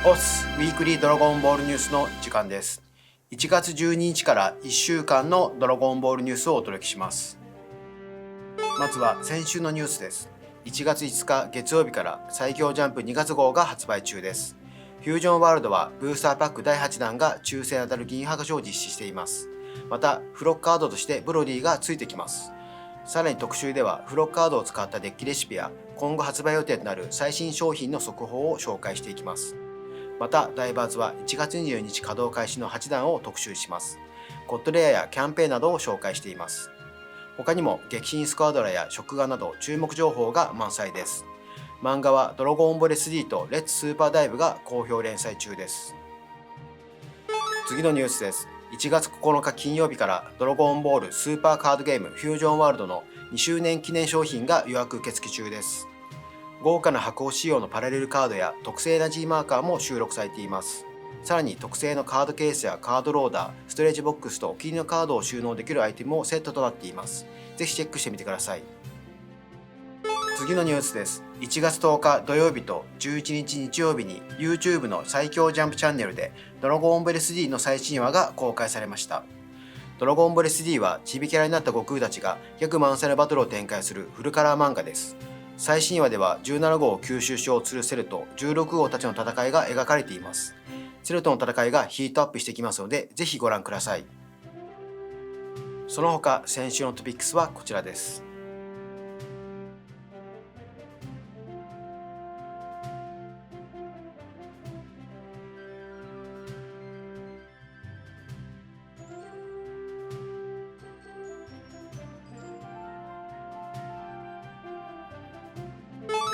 オスウィークリードラゴンボールニュースの時間です。1月12日から1週間のドラゴンボールニュースをお届けします。まずは先週のニュースです。1月5日月曜日から最強ジャンプ2月号が発売中です。フュージョンワールドはブースターパック第8弾が抽選当たる銀剥がしを実施しています。また付録カードとしてブロディがついてきます。さらに特集では付録カードを使ったデッキレシピや今後発売予定となる最新商品の速報を紹介していきます。またダイバーズは1月22日稼働開始の8弾を特集します。ゴッドレアやキャンペーンなどを紹介しています。他にも激震スクワドラや食玩など注目情報が満載です。漫画はドラゴンボール3とレッツスーパーダイブが好評連載中です。次のニュースです。1月9日金曜日からドラゴンボールスーパーカードゲームフュージョンワールドの2周年記念商品が予約受付中です。豪華な箱押仕様のパラレルカードや特製な G マーカーも収録されています。さらに特製のカードケースやカードローダー、ストレージボックスとお気に入りのカードを収納できるアイテムもセットとなっています。ぜひチェックしてみてください。次のニュースです。1月10日土曜日と11日日曜日に YouTube の最強ジャンプチャンネルでドラゴンボール3の最新話が公開されました。ドラゴンボール3はチビキャラになった悟空たちが逆満載のバトルを展開するフルカラー漫画です。最新話では17号を吸収しようとするセルと16号たちの戦いが描かれています。セルとの戦いがヒートアップしてきますのでぜひご覧ください。その他先週のトピックスはこちらです。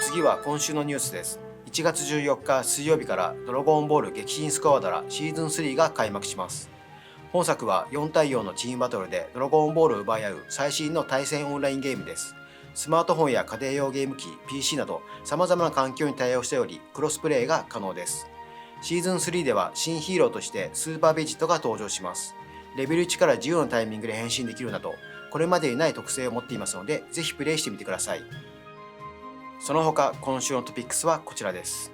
次は今週のニュースです。1月14日水曜日からドラゴンボール激震スクワドラシーズン3が開幕します。本作は4対4のチームバトルでドラゴンボールを奪い合う最新の対戦オンラインゲームです。スマートフォンや家庭用ゲーム機、PC など様々な環境に対応しており、クロスプレイが可能です。シーズン3では新ヒーローとしてスーパーベジットが登場します。レベル1から自由なタイミングで変身できるなど、これまでにない特性を持っていますので、ぜひプレイしてみてください。その他今週のトピックスはこちらです。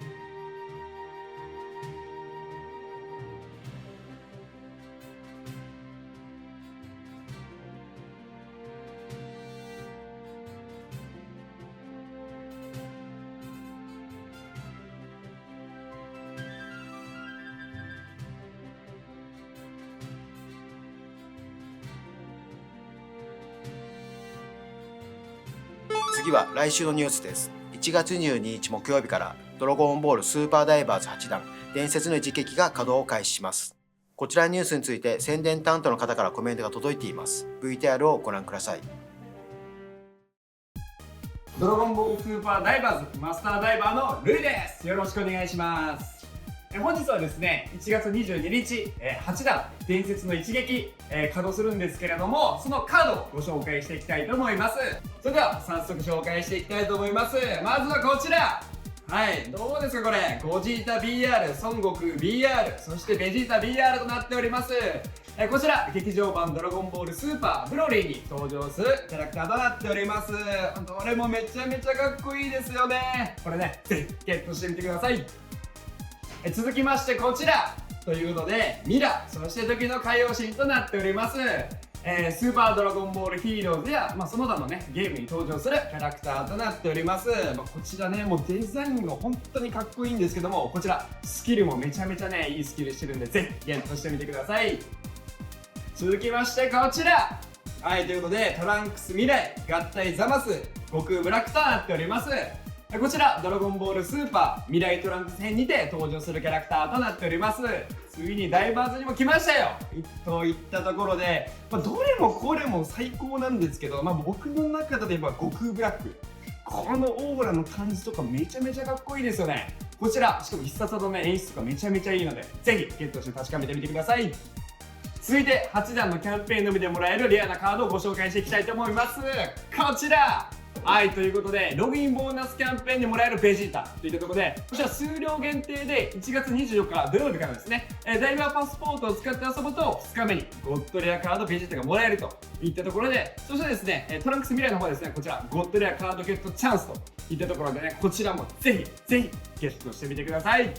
次は来週のニュースです。1月22日木曜日からドラゴンボールスーパーダイバーズ8弾伝説の一撃が稼働を開始します。こちらのニュースについて宣伝担当の方からコメントが届いています。VTR をご覧ください。ドラゴンボールスーパーダイバーズマスターダイバーのルイです。よろしくお願いします。本日はですね、1月22日、8弾伝説の一撃、稼働するんですけれども、そのカードをご紹介していきたいと思います。それでは早速紹介していきたいと思います。まずはこちら、はい、どうですかこれ、ゴジータ BR、孫悟空 BR、そしてベジータ BR となっております。こちら劇場版ドラゴンボールスーパーブロリーに登場するキャラクターとなっております。どれもめちゃめちゃかっこいいですよね。これね、ぜひゲットしてみてください。続きましてこちらというのでミラ、そして時の海洋神となっております。スーパードラゴンボールヒーローズや、その他のねゲームに登場するキャラクターとなっております。こちらね、もうデザインが本当にかっこいいんですけども、こちらスキルもめちゃめちゃねいいスキルしてるんでぜひゲットしてみてください。続きましてこちら、はい、ということでトランクス未来合体ザマス悟空ブラックとなっております。こちらドラゴンボールスーパー未来トランクス編にて登場するキャラクターとなっております。ついにダイバーズにも来ましたよといったところで、どれもこれも最高なんですけど、僕の中で言えば悟空ブラック、このオーラの感じとかめちゃめちゃかっこいいですよね。こちらしかも必殺技の演出とかめちゃめちゃいいのでぜひゲットして確かめてみてください。続いて8弾のキャンペーンのみでもらえるレアなカードをご紹介していきたいと思います。こちら、はい、ということでログインボーナスキャンペーンでもらえるベジータといったところで、こちら数量限定で1月24日土曜日からですね、ダイバーパスポートを使って遊ぶと2日目にゴッドレアカードベジータがもらえるといったところで、そしてですねトランクス未来の方はですね、こちらゴッドレアカードゲットチャンスといったところでね、こちらもぜひぜひゲットしてみてください。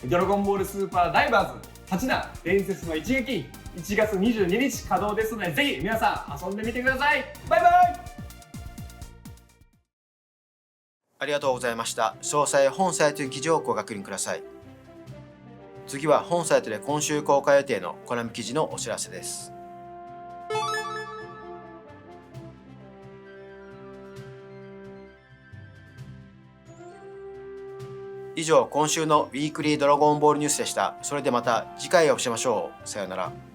ドラゴンボールスーパーダイバーズ8弾伝説の一撃1月22日稼働ですので、ぜひ皆さん遊んでみてください。バイバイ。ありがとうございました。詳細本サイトに記事をご確認ください。次は本サイトで今週公開予定のコナミ記事のお知らせです。以上、今週のウィークリードラゴンボールニュースでした。それでまた次回お会いしましょう。さようなら。